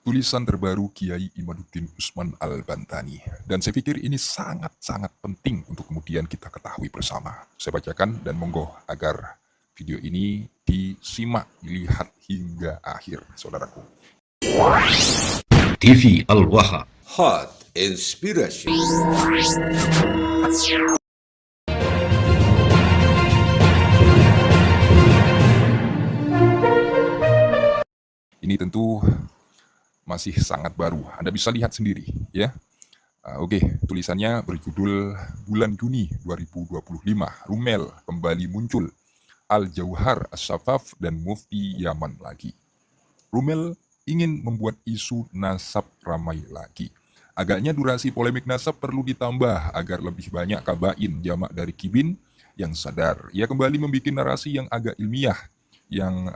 tulisan terbaru Kiai Imaduddin Usman Al-Bantani. Dan saya pikir ini sangat-sangat penting untuk kemudian kita ketahui bersama. Saya bacakan dan monggo agar video ini disimak, dilihat hingga akhir, saudaraku. TV Al-Waha. Hot Inspiration. Ini tentu masih sangat baru. Anda bisa lihat sendiri, ya. Oke, tulisannya berjudul Bulan Juni 2025, Rumel kembali muncul, Al-Jauhar As-Safaf dan Mufti Yaman lagi. Rumel ingin membuat isu nasab ramai lagi. Agaknya durasi polemik nasab perlu ditambah agar lebih banyak kabain jamak dari kibin yang sadar. Ia kembali membuat narasi yang agak ilmiah, yang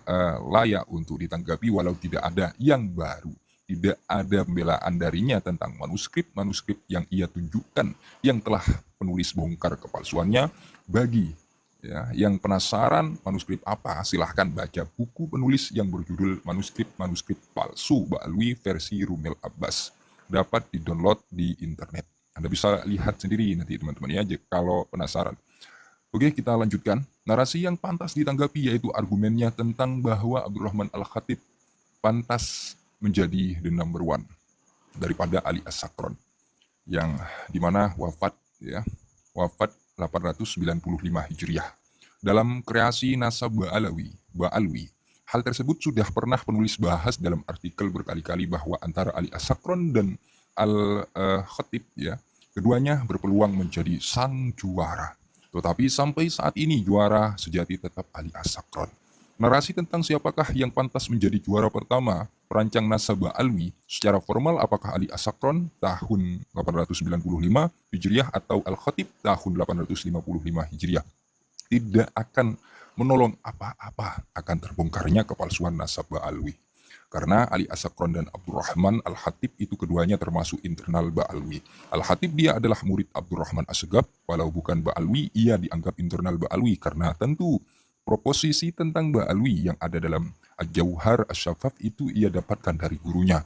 layak untuk ditanggapi walau tidak ada yang baru. Tidak ada pembelaan darinya tentang manuskrip-manuskrip yang ia tunjukkan yang telah penulis bongkar kepalsuannya. Bagi yang penasaran manuskrip apa, silahkan baca buku penulis yang berjudul Manuskrip-Manuskrip Palsu Ba'alwi versi Rumel Abbas. Dapat di-download di internet. Anda bisa lihat sendiri nanti teman-teman ya kalau penasaran. Oke, kita lanjutkan. Narasi yang pantas ditanggapi yaitu argumennya tentang bahwa Abdurrahman Al-Khatib pantas menjadi the number one daripada Ali As-Sakron yang dimana wafat 895 Hijriah dalam kreasi nasab Ba'alwi. Hal tersebut sudah pernah penulis bahas dalam artikel berkali-kali bahwa antara Ali As-Sakron dan Al-Khatib keduanya berpeluang menjadi sang juara. Tetapi sampai saat ini juara sejati tetap Ali As-Sakron. Narasi tentang siapakah yang pantas menjadi juara pertama perancang nasab Ba'alwi secara formal, apakah Ali As-Sakron tahun 895 Hijriah atau Al-Khatib tahun 855 Hijriah, tidak akan menolong apa-apa akan terbongkarnya kepalsuan nasab Ba'alwi. Karena Ali As-Sakron dan Abdurrahman Al-Khatib itu keduanya termasuk internal Ba'alwi. Al-Khatib dia adalah murid Abdurrahman As-Segaf, walau bukan Ba'alwi, ia dianggap internal Ba'alwi karena tentu proposisi tentang Ba'alwi yang ada dalam Al-Jauhar As-Safaf itu ia dapatkan dari gurunya.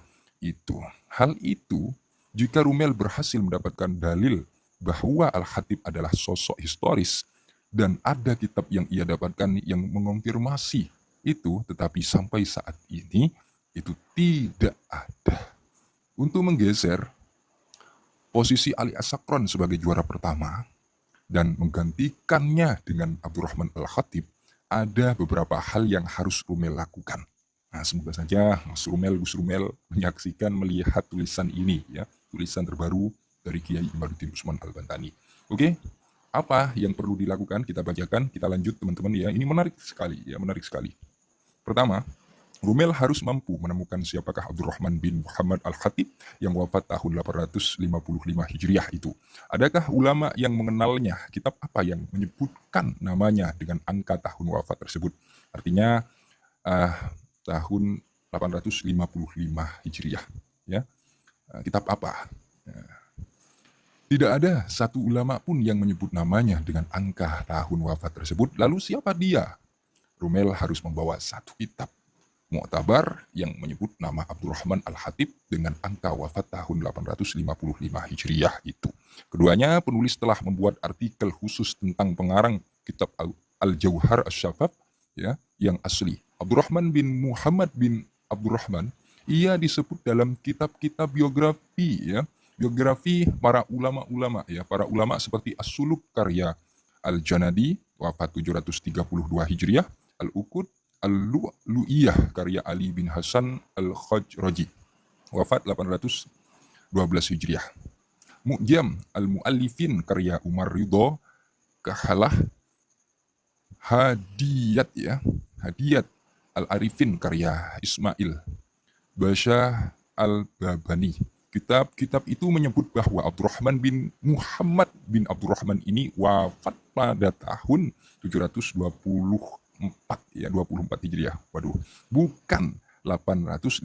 Hal itu, jika Rumel berhasil mendapatkan dalil bahwa Al-Khatib adalah sosok historis dan ada kitab yang ia dapatkan yang mengonfirmasi itu, tetapi sampai saat ini itu tidak ada. Untuk menggeser posisi Ali As-Sakron sebagai juara pertama dan menggantikannya dengan Abdurrahman Al-Khatib, ada beberapa hal yang harus Rumel lakukan. Nah, semoga saja Gus Rumel menyaksikan, melihat tulisan ini tulisan terbaru dari Kiai Imaduddin Usman Al-Bantani. Oke, apa yang perlu dilakukan? Kita bacakan, kita lanjut teman-teman ya. Ini menarik sekali. Pertama, Rumel harus mampu menemukan siapakah Abdurrahman bin Muhammad Al-Khatib yang wafat tahun 855 Hijriah itu. Adakah ulama yang mengenalnya? Kitab apa yang menyebutkan namanya dengan angka tahun wafat tersebut? Artinya tahun 855 Hijriah. Kitab apa? Tidak ada satu ulama pun yang menyebut namanya dengan angka tahun wafat tersebut. Lalu siapa dia? Rumel harus membawa satu kitab Mu'tabar yang menyebut nama Abdurrahman Al-Khatib dengan angka wafat tahun 855 Hijriah itu. Keduanya penulis telah membuat artikel khusus tentang pengarang kitab Al-Jauhar As-Safaf yang asli. Abdurrahman bin Muhammad bin Abdurrahman, ia disebut dalam kitab-kitab biografi para ulama-ulama para ulama seperti As-Suluk karya Al-Janadi wafat 732 Hijriah, Al-Uqud Al-Lu'iyah karya Ali bin Hasan Al-Khajraji wafat 812 Hijriah, Mu'jam Al-Mu'allifin karya Umar Ridho Kahalah, Hadiyat Al-Arifin karya Ismail Basha Al-Babani. Kitab-kitab itu menyebut bahwa Abdurrahman bin Muhammad bin Abdurrahman ini wafat pada tahun 724 Hijriah. Bukan 855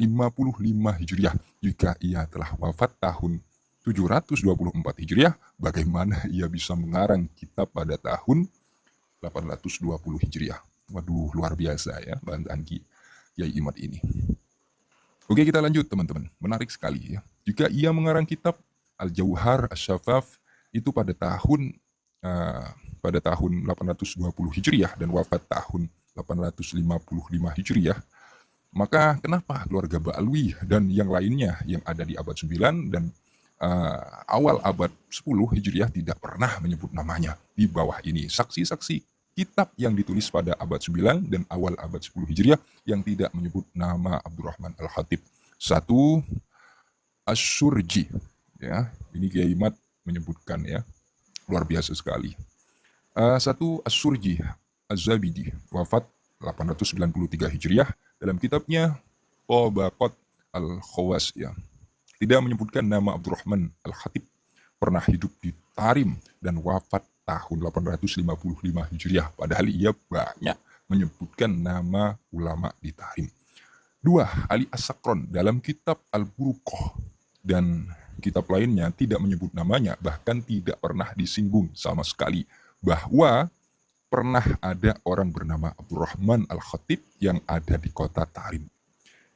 Hijriah. Jika ia telah wafat tahun 724 Hijriah, bagaimana ia bisa mengarang kitab pada tahun 820 Hijriah? Luar biasa bantahan Kiai Imad ini. Oke, kita lanjut teman-teman. Menarik sekali ya. Juga ia mengarang kitab Al-Jauhar Asy-Syafaf itu eh, pada tahun 820 Hijriah dan wafat tahun 855 Hijriah. Maka kenapa keluarga Ba'alwi dan yang lainnya yang ada di abad 9 dan awal abad 10 Hijriah tidak pernah menyebut namanya di bawah ini. Saksi-saksi kitab yang ditulis pada abad 9 dan awal abad 10 Hijriah yang tidak menyebut nama Abdurrahman Al-Khatib. Satu, Asyurji. Ya, ini Kiai Mat menyebutkan ya. Luar biasa sekali. Satu, Asyurji Az-Zabidi, wafat 893 Hijriah dalam kitabnya Tabaqat Al-Khawas ya. Tidak menyebutkan nama Abdurrahman Al-Khatib, pernah hidup di Tarim dan wafat tahun 855 Hijriah. Padahal ia banyak menyebutkan nama ulama di Tarim. Dua, Ali As-Sakron dalam kitab Al-Buruqah dan kitab lainnya tidak menyebut namanya, bahkan tidak pernah disinggung sama sekali bahwa pernah ada orang bernama Abdurrahman Al-Khatib yang ada di kota Tarim.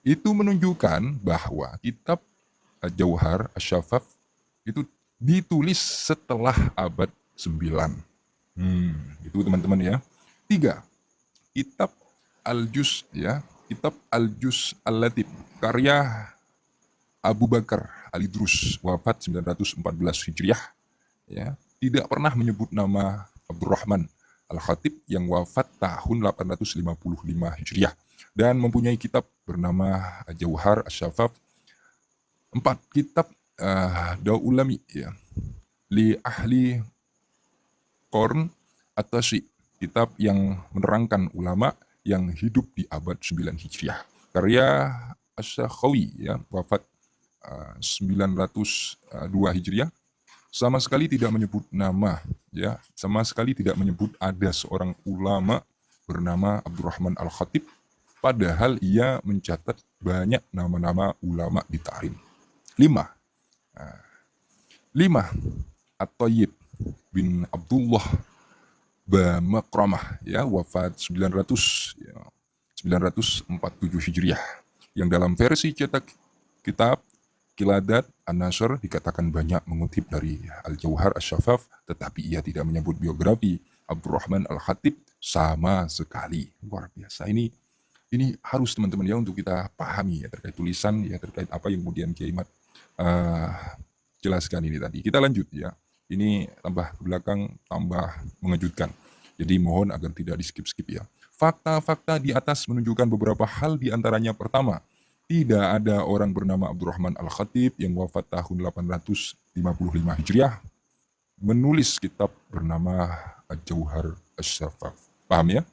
Itu menunjukkan bahwa kitab Jauhar Asy-Syafaf itu ditulis setelah abad 9. Itu teman-teman ya. Tiga, kitab Al-Juz ya, kitab Al-Juz Al-Latif karya Abu Bakar Al-Idrus wafat 914 Hijriah ya, tidak pernah menyebut nama Abdurrahman Al-Khatib yang wafat tahun 855 Hijriah dan mempunyai kitab bernama Jauhar Asy-Syafaf. 4. Kitab Daulami ya, li ahli Qorn At-Tasyi, kitab yang menerangkan ulama yang hidup di abad 9 Hijriah. Karya Asy-Sakhawi ya, wafat 902 Hijriah, sama sekali tidak menyebut nama ya, sama sekali tidak menyebut ada seorang ulama bernama Abdurrahman Al-Khatib, padahal ia mencatat banyak nama-nama ulama di Tarim. 5. At-Thayyib bin Abdullah Bamakramah ya, wafat 947 Hijriah, yang dalam versi cetak kitab Qiladat An-Nashr dikatakan banyak mengutip dari Al-Jauhar Asy-Syafaf, tetapi ia tidak menyebut biografi Abdurrahman Al-Khatib sama sekali. Luar biasa. Ini harus teman-teman ya untuk kita pahami ya terkait tulisan ya, terkait apa yang kemudian Kiai Mat jelaskan ini tadi. Kita lanjut ya. Ini tambah ke belakang, tambah mengejutkan. Jadi mohon agar tidak di skip-skip ya. Fakta-fakta di atas menunjukkan beberapa hal, di antaranya pertama, tidak ada orang bernama Abdurrahman Al-Khatib yang wafat tahun 855 Hijriah menulis kitab bernama Jauhar Asy-Syafaf. Paham ya?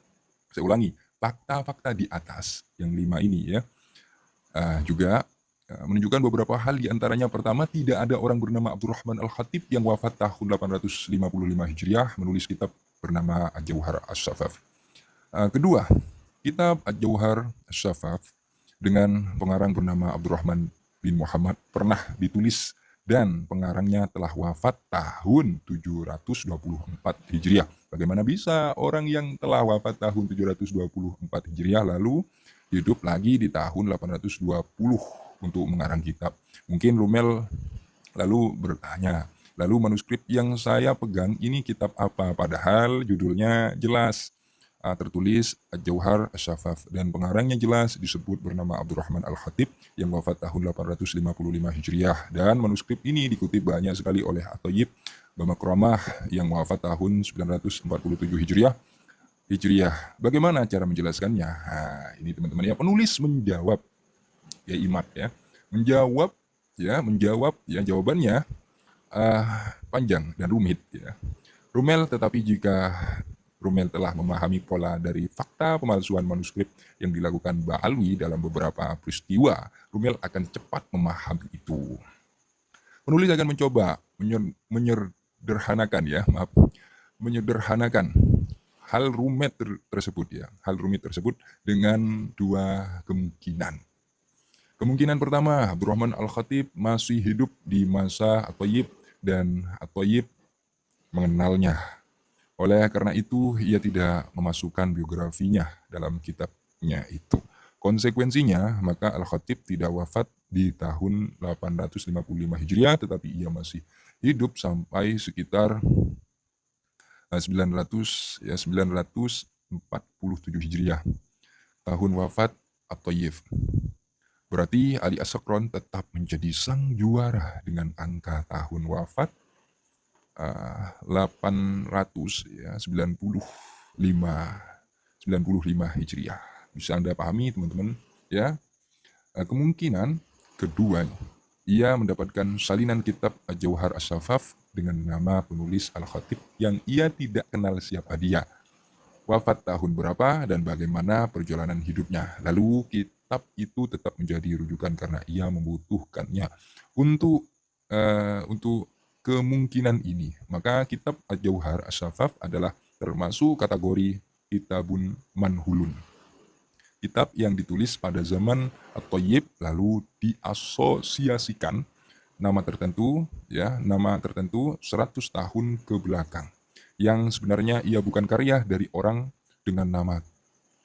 Saya ulangi, fakta-fakta di atas yang 5 ini ya, juga menunjukkan beberapa hal, di antaranya pertama, tidak ada orang bernama Abdurrahman Al-Khatib yang wafat tahun 855 Hijriah menulis kitab bernama Jauhar Asy-Syafaf. Kedua, kitab Jauhar Asy-Syafaf dengan pengarang bernama Abdurrahman bin Muhammad pernah ditulis dan pengarangnya telah wafat tahun 724 Hijriah. Bagaimana bisa orang yang telah wafat tahun 724 Hijriah lalu hidup lagi di tahun 820 untuk mengarang kitab? Mungkin Rumel lalu bertanya, lalu manuskrip yang saya pegang ini kitab apa? Padahal judulnya jelas tertulis Jauhar Asy-Syafaf dan pengarangnya jelas disebut bernama Abdurrahman Al-Khatib yang wafat tahun 855 Hijriah, dan manuskrip ini dikutip banyak sekali oleh At-Thayyib Bamakramah yang wafat tahun 947 Hijriah. Bagaimana cara menjelaskannya? Nah, ini teman-teman ya, penulis menjawab ya, Imat ya, menjawab ya, jawabannya panjang dan rumit ya. Rumel, tetapi jika Rumel telah memahami pola dari fakta pemalsuan manuskrip yang dilakukan Ba'alwi dalam beberapa peristiwa, Rumel akan cepat memahami itu. Penulis akan mencoba menyederhanakan hal rumit tersebut dengan dua kemungkinan. Kemungkinan pertama, Abdurrahman Al-Khatib masih hidup di masa At-Thayyib dan At-Thayyib mengenalnya. Oleh karena itu, ia tidak memasukkan biografinya dalam kitabnya itu. Konsekuensinya, maka Al-Khatib tidak wafat di tahun 855 Hijriah, tetapi ia masih hidup sampai sekitar 947 Hijriah, tahun wafat At-Thayyib. Berarti Ali As-Sakron tetap menjadi sang juara dengan angka tahun wafat 895 Hijriah. Bisa Anda pahami teman-teman ya. Kemungkinan kedua, ia mendapatkan salinan kitab Jauhar As-Safaf dengan nama penulis Al-Khatib yang ia tidak kenal siapa dia, wafat tahun berapa, dan bagaimana perjalanan hidupnya. Lalu kitab itu tetap menjadi rujukan karena ia membutuhkannya untuk kemungkinan ini. Maka kitab Jauhar As-Safaf adalah termasuk kategori kitabun manhulun. Kitab yang ditulis pada zaman At-Thayyib lalu diasosiasikan nama tertentu 100 tahun ke belakang, yang sebenarnya ia bukan karya dari orang dengan nama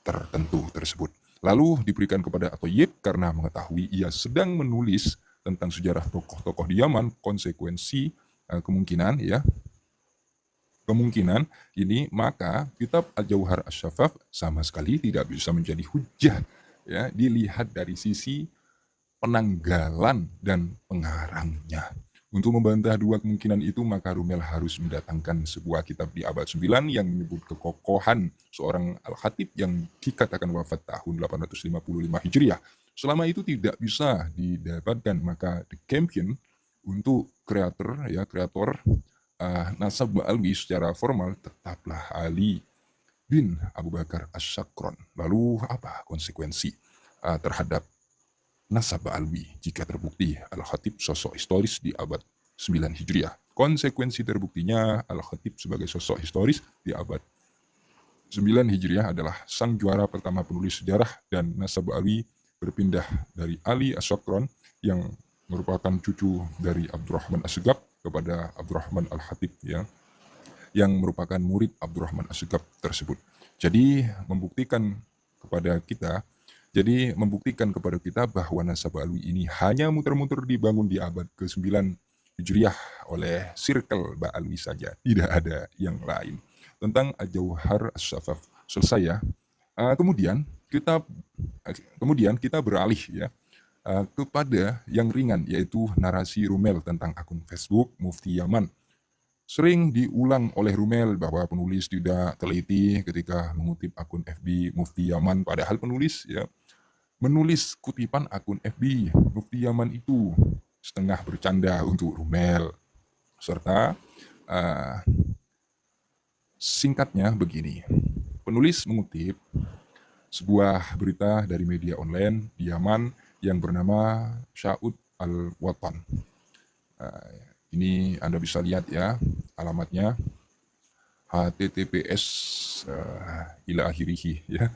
tertentu tersebut. Lalu diberikan kepada At-Thayyib karena mengetahui ia sedang menulis tentang sejarah tokoh-tokoh di Yaman. Konsekuensi kemungkinan ini, maka kitab Al-Jauhar As-Safaf sama sekali tidak bisa menjadi hujah ya, dilihat dari sisi penanggalan dan pengarangnya. Untuk membantah dua kemungkinan itu, maka Rumel harus mendatangkan sebuah kitab di abad 9 yang menyebut kekokohan seorang Al-Khatib yang dikatakan wafat tahun 855 Hijriah. Selama itu tidak bisa didapatkan, maka The Champion untuk kreator nasab Ba'alwi secara formal tetaplah Ali bin Abu Bakar As-Sakron. Lalu apa konsekuensi terhadap nasab Ba'alwi jika terbukti Al-Khatib sosok historis di abad 9 Hijriah? Konsekuensi terbuktinya Al-Khatib sebagai sosok historis di abad 9 Hijriah adalah sang juara pertama penulis sejarah, dan nasab Ba'alwi berpindah dari Ali As-Sakron yang merupakan cucu dari Abdurrahman As-Segaf kepada Abdurrahman Al-Khatib yang merupakan murid Abdurrahman As-Segaf tersebut. Jadi membuktikan kepada kita bahwa nasab Ba'alwi ini hanya muter-muter dibangun di abad ke-9 Hijriah oleh Circle Ba'alwi saja, tidak ada yang lain. Tentang Jauhar As-Safaf selesai ya. Kemudian kita beralih ya kepada yang ringan, yaitu narasi Rumel tentang akun Facebook Mufti Yaman. Sering diulang oleh Rumel bahwa penulis tidak teliti ketika mengutip akun FB Mufti Yaman, padahal penulis menulis kutipan akun FB Mufti Yaman itu setengah bercanda untuk Rumel. Serta singkatnya begini, penulis mengutip sebuah berita dari media online di Yaman yang bernama Syaud Al-Watan. Ini Anda bisa lihat ya alamatnya, https ila akhirih ya,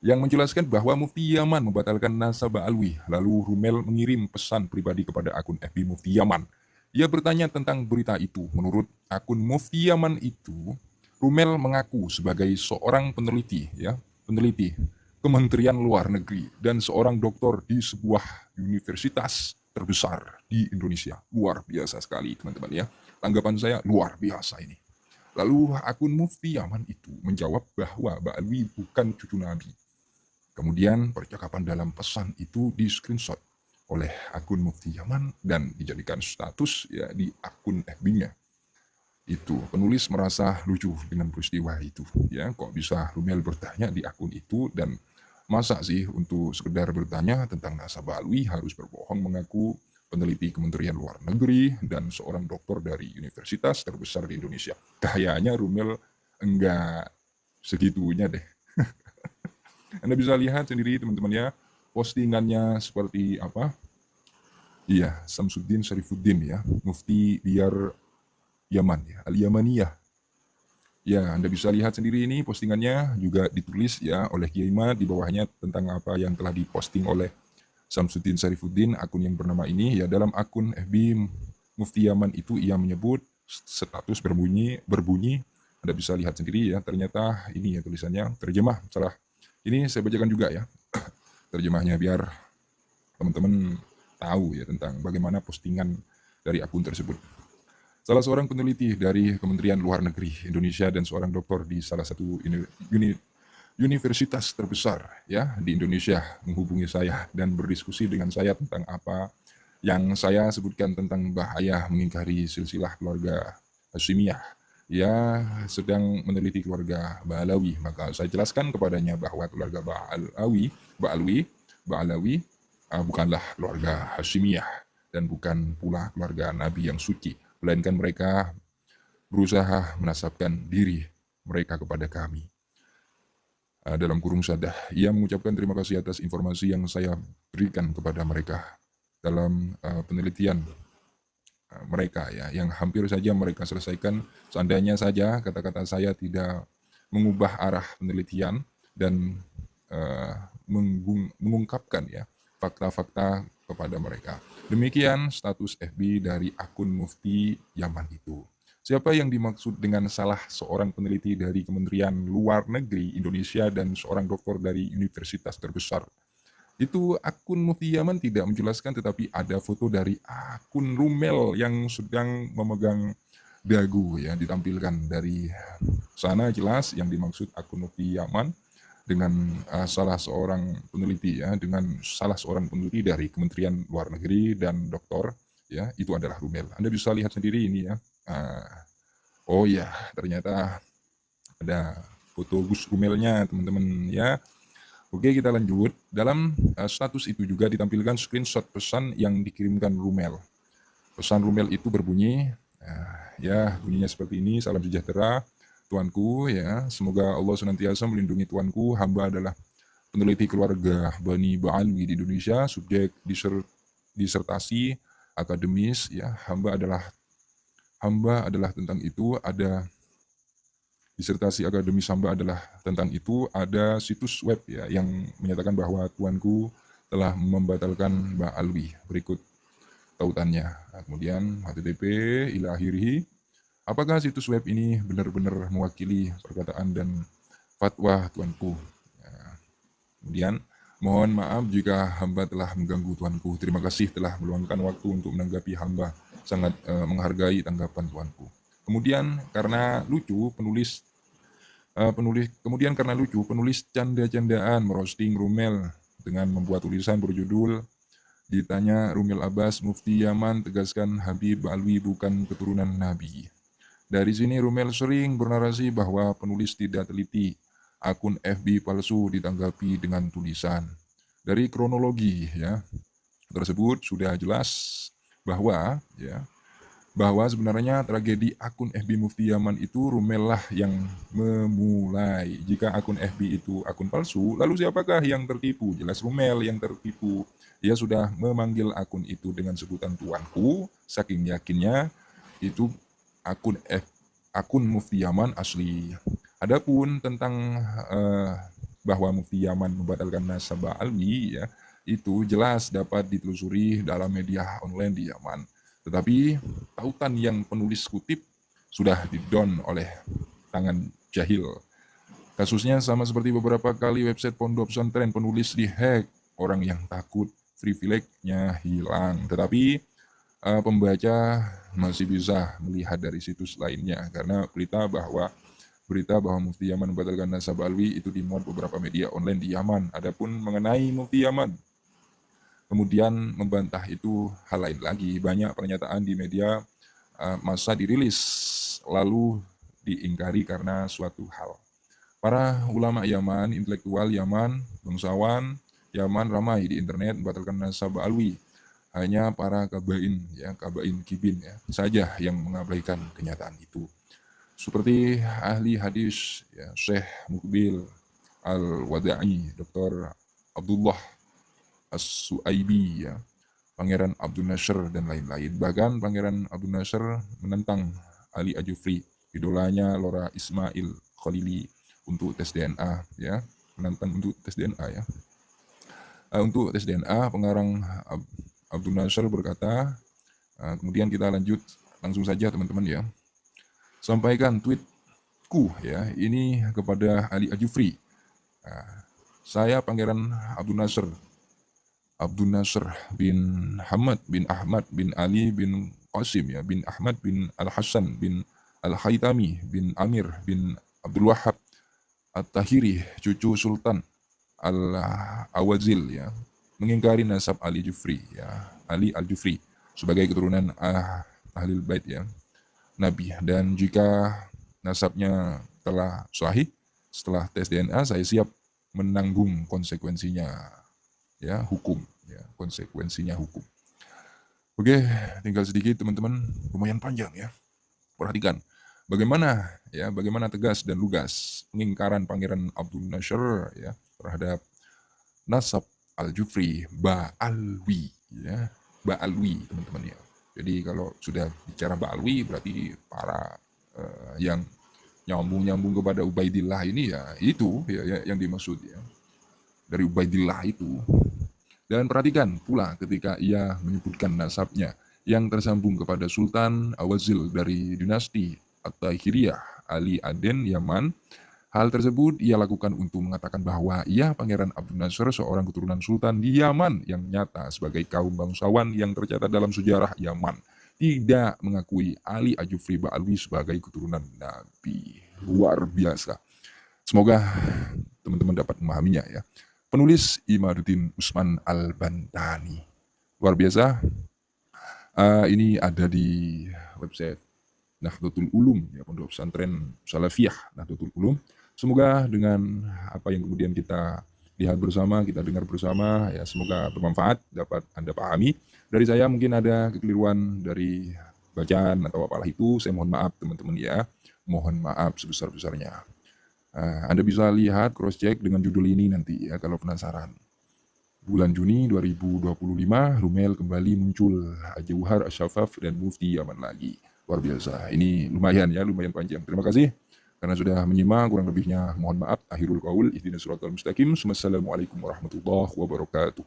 yang menjelaskan bahwa Mufti Yaman membatalkan nasab Ba'alwi. Lalu Rumel mengirim pesan pribadi kepada akun FB Mufti Yaman. Ia bertanya tentang berita itu. Menurut akun Mufti Yaman itu, Rumel mengaku sebagai seorang peneliti Kementerian Luar Negeri dan seorang doktor di sebuah universitas terbesar di Indonesia. Luar biasa sekali teman-teman ya. Tanggapan saya luar biasa ini. Lalu akun Mufti Yaman itu menjawab bahwa Ba'alwi bukan cucu Nabi. Kemudian percakapan dalam pesan itu di screenshot oleh akun Mufti Yaman dan dijadikan status ya di akun FB-nya. Itu penulis merasa lucu dengan peristiwa itu ya, kok bisa Rumel bertanya di akun itu, dan masa sih untuk sekedar bertanya tentang nasab Ba'alwi harus berbohong mengaku peneliti Kementerian Luar Negeri dan seorang doktor dari universitas terbesar di Indonesia. Kayaknya Rumel enggak segitunya deh. Anda bisa lihat sendiri teman-teman ya, postingannya seperti apa. Iya, Samsuddin Syarifuddin ya, Mufti Diyar Yaman ya, Al-Yamaniyah. Ya, Anda bisa lihat sendiri ini postingannya juga ditulis ya oleh Kiai Imad di bawahnya tentang apa yang telah diposting oleh Samsuddin Syarifuddin, akun yang bernama ini ya. Dalam akun FB Mufti Yaman itu ia menyebut status berbunyi, Anda bisa lihat sendiri ya, ternyata ini ya tulisannya terjemah salah. Ini saya bacakan juga ya. terjemahnya biar teman-teman tahu ya tentang bagaimana postingan dari akun tersebut. Salah seorang peneliti dari Kementerian Luar Negeri Indonesia dan seorang doktor di salah satu universitas terbesar ya di Indonesia menghubungi saya dan berdiskusi dengan saya tentang apa yang saya sebutkan tentang bahaya mengingkari silsilah keluarga Hashimiyah. Ia sedang meneliti keluarga Ba'alawi, maka saya jelaskan kepadanya bahwa keluarga Ba'alawi bukanlah keluarga Hashimiyah dan bukan pula keluarga Nabi yang suci, melainkan mereka berusaha menasabkan diri mereka kepada kami. Dalam kurung sadah, ia mengucapkan terima kasih atas informasi yang saya berikan kepada mereka dalam penelitian mereka ya, yang hampir saja mereka selesaikan seandainya saja kata-kata saya tidak mengubah arah penelitian dan mengungkapkan ya fakta-fakta kepada mereka. Demikian status FB dari akun Mufti Yaman itu. Siapa yang dimaksud dengan salah seorang peneliti dari Kementerian Luar Negeri Indonesia dan seorang doktor dari universitas terbesar? Itu akun Mufti Yaman tidak menjelaskan, tetapi ada foto dari akun Rumel yang sedang memegang dagu ya, ditampilkan dari sana jelas yang dimaksud akun Mufti Yaman dengan salah seorang peneliti ya, dengan salah seorang peneliti dari Kementerian Luar Negeri dan doktor ya, itu adalah Rumel. Anda bisa lihat sendiri ini ya. Oh ya, ternyata ada foto Gus Rumelnya teman-teman ya. Oke, kita lanjut. Dalam status itu juga ditampilkan screenshot pesan yang dikirimkan Rumel. Pesan Rumel itu berbunyi, ya bunyinya seperti ini, salam sejahtera Tuanku ya, semoga Allah senantiasa melindungi Tuanku, hamba adalah peneliti keluarga Bani Ba'alwi di Indonesia, subjek disertasi akademis ya, hamba adalah tentang itu, ada disertasi akademis hamba adalah tentang itu, ada situs web ya yang menyatakan bahwa Tuanku telah membatalkan Ba'alwi. Berikut tautannya. Nah, kemudian HTTP ila akhirih. Apakah situs web ini benar-benar mewakili perkataan dan fatwa Tuanku? Ya. Kemudian mohon maaf jika hamba telah mengganggu Tuanku. Terima kasih telah meluangkan waktu untuk menanggapi hamba. Sangat menghargai tanggapan Tuanku. Kemudian karena lucu penulis canda-candaan merosting Rumel dengan membuat tulisan berjudul ditanya Rumel Abbas, Mufti Yaman tegaskan Habib Ba'alwi bukan keturunan Nabi. Dari sini Rumel sering bernarasi bahwa penulis tidak teliti. Akun FB palsu ditanggapi dengan tulisan. Dari kronologi ya tersebut sudah jelas bahwa sebenarnya tragedi akun FB Mufti Yaman itu Rumel lah yang memulai. Jika akun FB itu akun palsu, lalu siapakah yang tertipu? Jelas Rumel yang tertipu. Ia sudah memanggil akun itu dengan sebutan Tuanku, saking yakinnya itu akun Mufti Yaman asli. Adapun tentang bahwa Mufti Yaman membatalkan nasab Ba'alwi ya, itu jelas dapat ditelusuri dalam media online di Yaman. Tetapi tautan yang penulis kutip sudah di-down oleh tangan jahil. Kasusnya sama seperti beberapa kali website pondok pesantren penulis dihack, orang yang takut privilege-nya hilang. Tetapi pembaca masih bisa melihat dari situs lainnya karena berita bahwa Mufti Yaman membatalkan nasab Ba'alwi itu dimuat beberapa media online di Yaman. Adapun mengenai Mufti Yaman kemudian membantah itu hal lain lagi. Banyak pernyataan di media masa dirilis lalu diingkari karena suatu hal. Para ulama Yaman, intelektual Yaman, bangsawan Yaman ramai di internet membatalkan nasab Ba'alwi. Hanya para kabain kibin ya saja yang mengabaikan kenyataan itu. Seperti ahli hadis ya, Syekh Mukbil Al-Wada'i, Dr. Abdullah As-Suaibi ya, Pangeran Abdul Nasr dan lain-lain. Bahkan Pangeran Abdul Nasr menentang Ali Ajufri, idolanya Lora Ismail Khalili untuk tes DNA ya, menantang untuk tes DNA ya. Untuk tes DNA pengarang Abdul Nasr berkata, kemudian kita lanjut langsung saja teman-teman ya. Sampaikan tweetku ya, ini kepada Ali Ajufri. Saya Pangeran Abdul Nasr Abdul Nasr bin Hamad bin Ahmad bin Ali bin Qasim ya bin Ahmad bin Al Hasan bin Al Haytami bin Amir bin Abdul Wahab At-Tahiri, cucu Sultan Al-Awazil ya, mengingkari nasab Ali Jufri ya, Ali Al-Jufri sebagai keturunan Ahlul Bait ya, Nabi. Dan jika nasabnya telah sahih setelah tes DNA, saya siap menanggung konsekuensinya ya, hukum ya, konsekuensinya hukum. Oke, tinggal sedikit teman-teman, lumayan panjang ya. Perhatikan bagaimana tegas dan lugas pengingkaran Pangeran Abdul Nasr ya terhadap nasab Al-Jufri Ba'alwi ya, Ba'alwi teman-teman ya. Jadi kalau sudah bicara Ba'alwi berarti para yang nyambung kepada Ubaidillah ini ya itu ya, yang dimaksud ya, dari Ubaidillah itu. Dan perhatikan pula ketika ia menyebutkan nasabnya yang tersambung kepada Sultan Awazil dari dinasti At-Tahiriyah Ali Aden Yaman. Hal tersebut ia lakukan untuk mengatakan bahwa ia Pangeran Abdul Nasr seorang keturunan Sultan di Yaman yang nyata sebagai kaum bangsawan yang tercatat dalam sejarah Yaman, tidak mengakui Ali Al-Jufri Ba'alwi sebagai keturunan Nabi. Luar biasa. Semoga teman-teman dapat memahaminya ya. Penulis Imaduddin Usman Al-Bantani. Luar biasa. Ini ada di website Nahdlatul Ulum ya, Pondok Pesantren Salafiyah Nahdlatul Ulum. Semoga dengan apa yang kemudian kita lihat bersama, kita dengar bersama ya, semoga bermanfaat, dapat Anda pahami. Dari saya mungkin ada kekeliruan dari bacaan atau apalah itu, saya mohon maaf teman-teman ya. Mohon maaf sebesar-besarnya. Anda bisa lihat cross check dengan judul ini nanti ya kalau penasaran. Bulan Juni 2025, Rumel kembali muncul, Jauhar Asyafaf dan Mufti Yaman lagi. Luar biasa. Ini lumayan panjang. Terima kasih karena sudah menyimak. Kurang lebihnya mohon maaf. Akhirul qaul ihdinas siratal mustaqim. Wassalamualaikum warahmatullahi wabarakatuh.